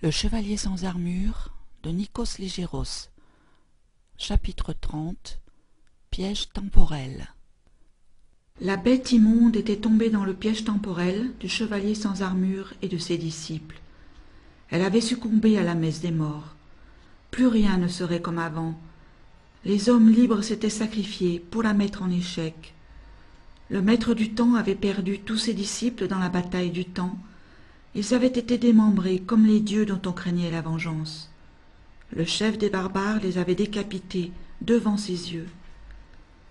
Le chevalier sans armure de Nikos Ligéros. Chapitre 30. Piège temporel. La bête immonde était tombée dans le piège temporel du chevalier sans armure et de ses disciples. Elle avait succombé à la messe des morts. Plus rien ne serait comme avant. Les hommes libres s'étaient sacrifiés pour la mettre en échec. Le maître du temps avait perdu tous ses disciples dans la bataille du temps. Ils avaient été démembrés comme les dieux dont on craignait la vengeance. Le chef des barbares les avait décapités devant ses yeux.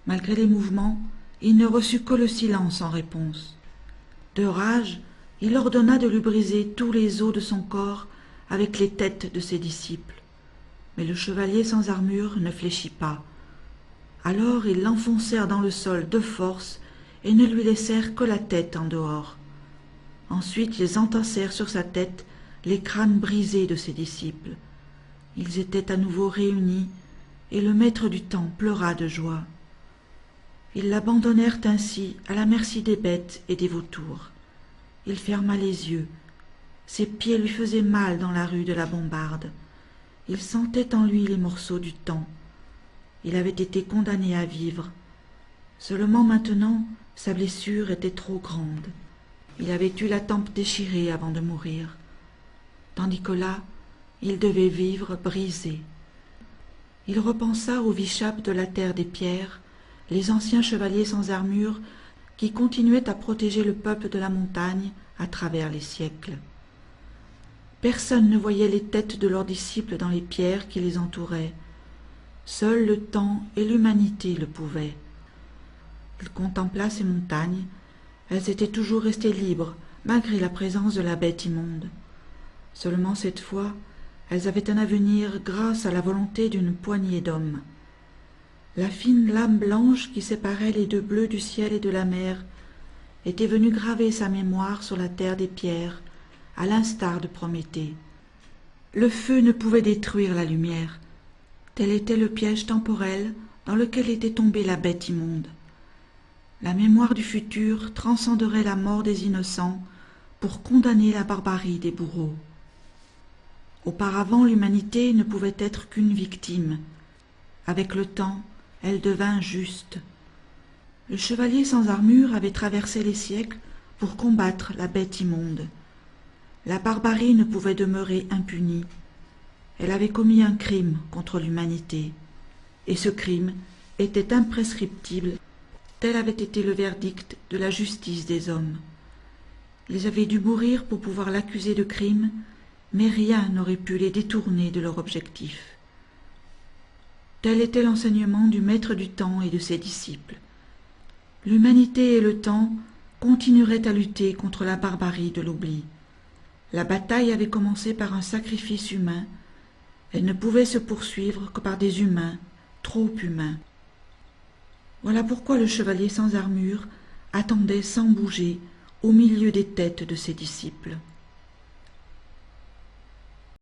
Malgré les mouvements, il ne reçut que le silence en réponse. De rage, il ordonna de lui briser tous les os de son corps avec les têtes de ses disciples. Mais le chevalier sans armure ne fléchit pas. Alors ils l'enfoncèrent dans le sol de force et ne lui laissèrent que la tête en dehors. Ensuite ils entassèrent sur sa tête les crânes brisés de ses disciples. Ils étaient à nouveau réunis, et le maître du temps pleura de joie. Ils l'abandonnèrent ainsi à la merci des bêtes et des vautours. Il ferma les yeux. Ses pieds lui faisaient mal dans la rue de la Bombarde. Il sentait en lui les morceaux du temps. Il avait été condamné à vivre. Seulement maintenant, sa blessure était trop grande. Il avait eu la tempe déchirée avant de mourir. Tandis que là, il devait vivre brisé. Il repensa aux Vishaps de la terre des pierres, les anciens chevaliers sans armure qui continuaient à protéger le peuple de la montagne à travers les siècles. Personne ne voyait les têtes de leurs disciples dans les pierres qui les entouraient. Seul le temps et l'humanité le pouvaient. Il contempla ces montagnes. Elles étaient toujours restées libres, malgré la présence de la bête immonde. Seulement cette fois, elles avaient un avenir grâce à la volonté d'une poignée d'hommes. La fine lame blanche qui séparait les deux bleus du ciel et de la mer était venue graver sa mémoire sur la terre des pierres, à l'instar de Prométhée. Le feu ne pouvait détruire la lumière. Tel était le piège temporel dans lequel était tombée la bête immonde. La mémoire du futur transcenderait la mort des innocents pour condamner la barbarie des bourreaux. Auparavant, l'humanité ne pouvait être qu'une victime. Avec le temps, elle devint juste. Le chevalier sans armure avait traversé les siècles pour combattre la bête immonde. La barbarie ne pouvait demeurer impunie. Elle avait commis un crime contre l'humanité, et ce crime était imprescriptible. Tel avait été le verdict de la justice des hommes. Ils avaient dû mourir pour pouvoir l'accuser de crime, mais rien n'aurait pu les détourner de leur objectif. Tel était l'enseignement du maître du temps et de ses disciples. L'humanité et le temps continueraient à lutter contre la barbarie de l'oubli. La bataille avait commencé par un sacrifice humain. Elle ne pouvait se poursuivre que par des humains, trop humains. Voilà pourquoi le chevalier sans armure attendait sans bouger au milieu des têtes de ses disciples.